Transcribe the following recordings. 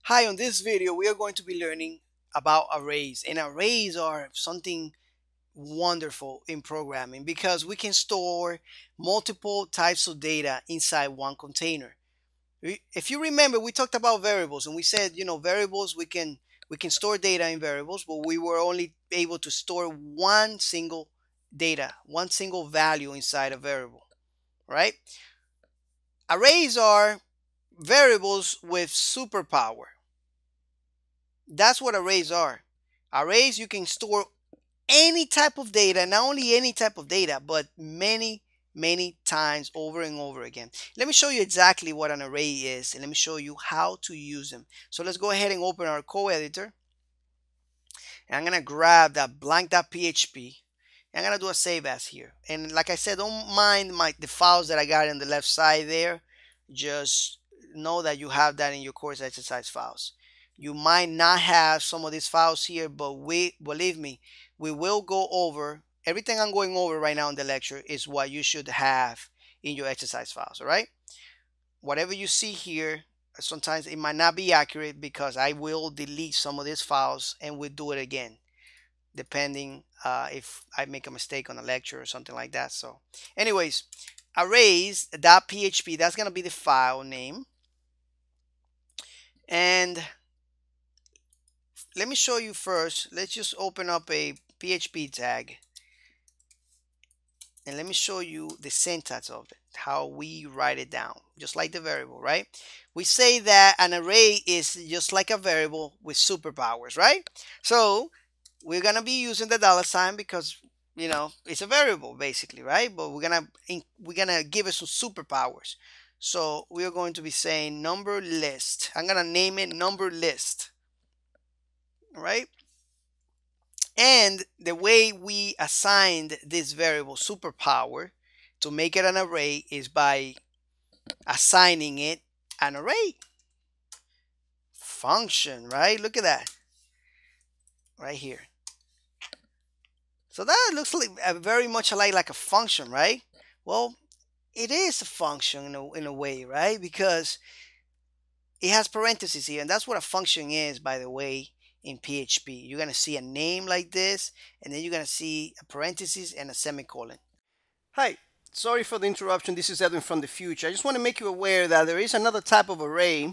Hi, on this video we are going to be learning about arrays, and arrays are something wonderful in programming because we can store multiple types of data inside one container. If you remember, we talked about variables and we said, variables, we can store data in variables, but we were only able to store one single value inside a variable, right? Arrays are variables with superpower. That's what arrays are. Arrays, you can store any type of data, not only any type of data, but many times over and over again. Let me show you exactly what an array is, and let me show you how to use them. So let's go ahead and open our code editor, and I'm gonna grab that blank.php, and I'm gonna do a save as here. And like I said, don't mind the files that I got on the left side there. Just know that you have that in your course exercise files. You might not have some of these files here, but believe me, we will go over everything I'm going over right now in the lecture is what you should have in your exercise files. All right, whatever you see here, sometimes it might not be accurate because I will delete some of these files and we'll do it again depending if I make a mistake on a lecture or something like that. So anyways, arrays.php, that's going to be the file name. And let me show you first. Let's just open up a PHP tag and let me show you the syntax of it, how we write it down, just like the variable, right? We say that an array is just like a variable with superpowers, right? So we're gonna be using the dollar sign because it's a variable basically, right? But we're gonna give it some superpowers. So we are going to be saying number list. I'm gonna name it number list, right? And the way we assigned this variable superpower to make it an array is by assigning it an array function, right? Look at that right here. So that looks like very much like a function, right? Well, it is a function in a way, right? Because it has parentheses here, and that's what a function is, by the way, in PHP. You're going to see a name like this, and then you're going to see a parenthesis and a semicolon. Hi, sorry for the interruption. This is Edwin from the future. I just want to make you aware that there is another type of array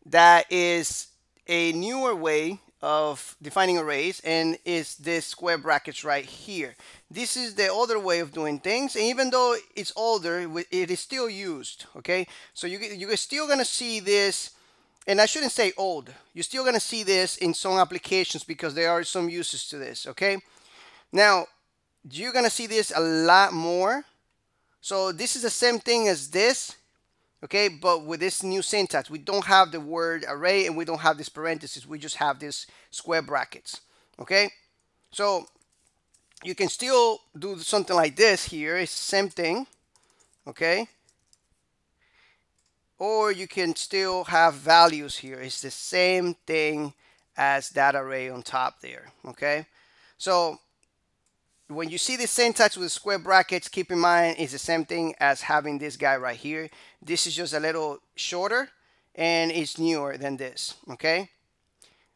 that is a newer way of defining arrays, and is this square brackets right here. This is the older way of doing things, and even though it's older, it is still used. Okay, so you're still gonna see this, and I shouldn't say old. You're still gonna see this in some applications because there are some uses to this. Okay, now you're gonna see this a lot more. So this is the same thing as this, okay, but with this new syntax. We don't have the word array and we don't have this parenthesis. We just have this square brackets. Okay, so you can still do something like this here. It's the same thing. Okay, or you can still have values here. It's the same thing as that array on top there. Okay, so when you see the syntax with square brackets, keep in mind it's the same thing as having this guy right here. This is just a little shorter and it's newer than this. Okay,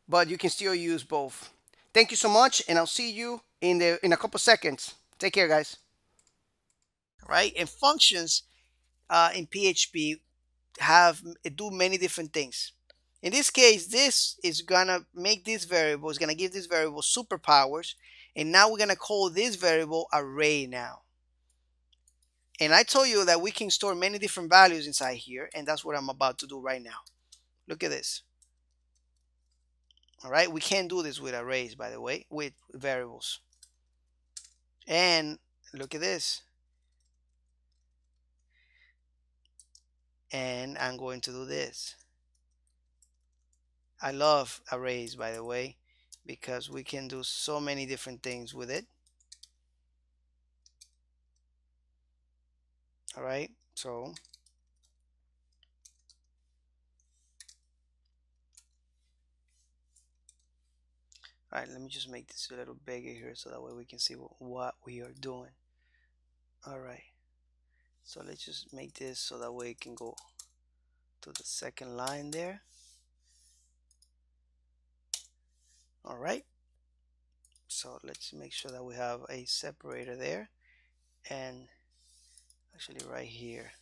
but you can still use both. Thank you so much, and I'll see you in a couple seconds. Take care, guys. Right, and functions in PHP do many different things. In this case, this is gonna make this variable, is gonna give this variable superpowers, and now we're gonna call this variable array now. And I told you that we can store many different values inside here, and that's what I'm about to do right now. Look at this. All right, we can't do this with arrays, by the way, with variables. And look at this. And I'm going to do this. I love arrays, by the way, because we can do so many different things with it. All right, so all right, let me just make this a little bigger here so that way we can see what we are doing. All right, so let's just make this so that way it can go to the second line there. All right. So let's make sure that we have a separator there, and actually right here.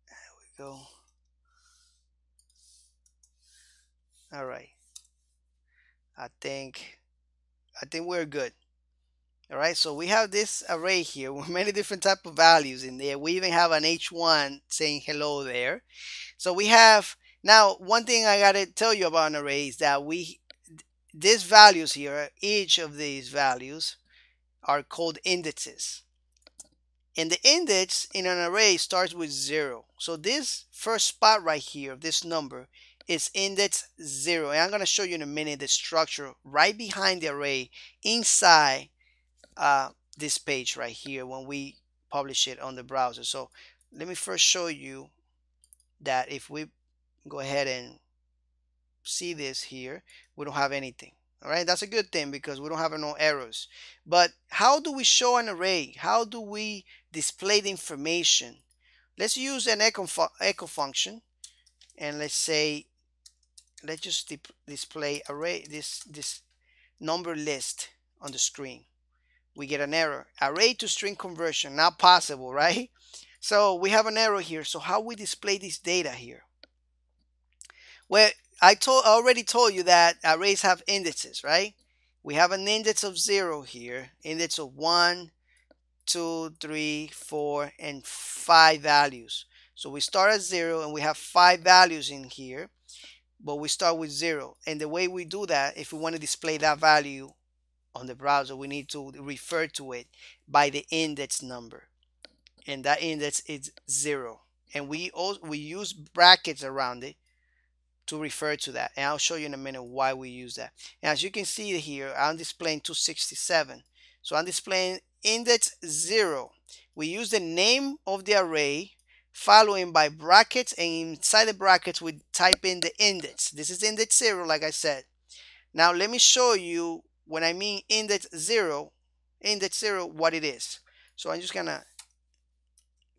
There we go. All right. I think we're good. All right, so we have this array here with many different type of values in there. We even have an H1 saying hello there. So we have, now one thing I gotta tell you about an array is that these values here, each of these values are called indices. And the index in an array starts with 0. So this first spot right here, this number, is index 0. And I'm going to show you in a minute the structure right behind the array inside this page right here when we publish it on the browser. So let me first show you that if we go ahead and see this here, we don't have anything. All right, that's a good thing because we don't have no errors. But how do we show an array? How do we display the information? Let's use an echo function, and let's say, let's just display array, this number list on the screen. We get an error. Array to string conversion, not possible, right? So we have an error here. So how we display this data here? Well, I already told you that arrays have indices, right? We have an index of 0 here, index of 1, 2, 3, 4, and 5 values. So we start at 0 and we have 5 values in here, but we start with 0. And the way we do that, if we want to display that value on the browser, we need to refer to it by the index number. And that index is 0. And we use brackets around it to refer to that, and I'll show you in a minute why we use that. And as you can see here, I'm displaying 267, so I'm displaying index 0. We use the name of the array following by brackets, and inside the brackets we type in the index. This is index 0, like I said. Now let me show you when I mean index 0 what it is. So I'm just gonna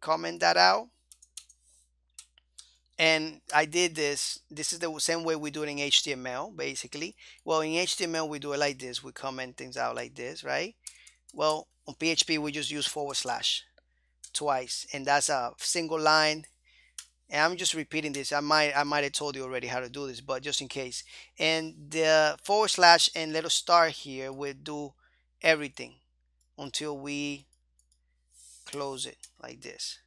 comment that out. And I did this. This is the same way we do it in HTML, basically. Well, in HTML, we do it like this. We comment things out like this, right? Well, on PHP, we just use / twice, and that's a single line. And I'm just repeating this. I might have told you already how to do this, but just in case. And the / and let us start here. We'll do everything until we close it like this.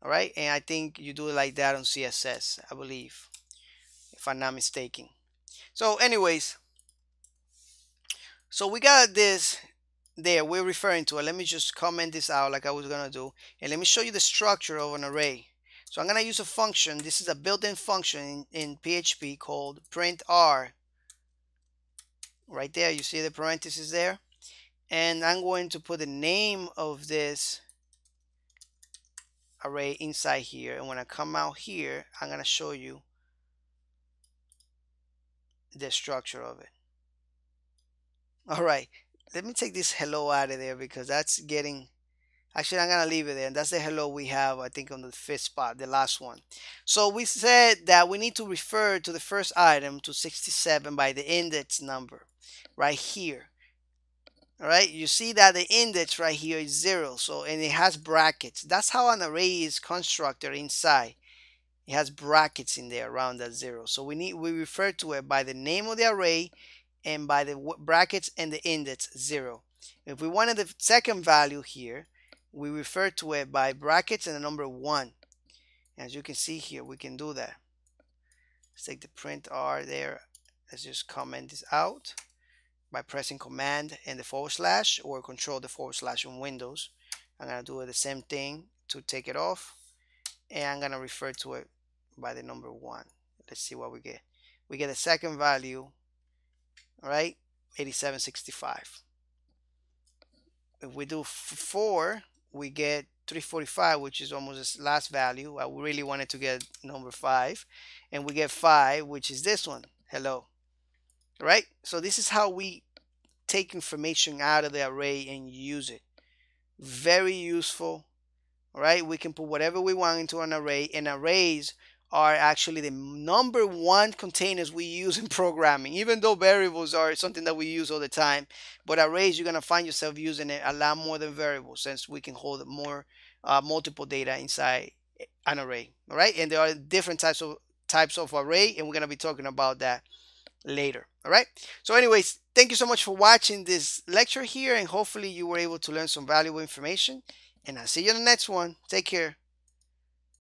All right, and I think you do it like that on CSS, I believe, if I'm not mistaken. So anyways, so we got this there, we're referring to it. Let me just comment this out like I was gonna do, and let me show you the structure of an array. So I'm gonna use a function. This is a built-in function in PHP called printr. Right there, you see the parentheses there, and I'm going to put the name of this array inside here, and when I come out here, I'm going to show you the structure of it. All right, let me take this hello out of there because that's getting, actually I'm going to leave it there, and that's the hello we have, I think, on the 5th spot, the last one. So we said that we need to refer to the first item, to 67, by the index number right here. All right, you see that the index right here is 0, so, and it has brackets. That's how an array is constructed inside. It has brackets in there around that 0. So we refer to it by the name of the array and by the brackets and the index 0. If we wanted the second value here, we refer to it by brackets and the number 1. As you can see here, we can do that. Let's take the print R there. Let's just comment this out by pressing command and the / or control the / on Windows. I'm going to do the same thing to take it off, and I'm going to refer to it by the number 1. Let's see what we get. We get the second value, all right, 8765. If we do 4, we get 345, which is almost the last value. I really wanted to get number 5, and we get 5, which is this one, hello. All right, so this is how we take information out of the array and use it. Very useful. All right, we can put whatever we want into an array, and arrays are actually the number one containers we use in programming, even though variables are something that we use all the time. But arrays, you're going to find yourself using it a lot more than variables, since we can hold more multiple data inside an array. All right, and there are different types of array, and we're going to be talking about that later. All right, so anyways, thank you so much for watching this lecture here, and hopefully you were able to learn some valuable information, and I'll see you in the next one. Take care.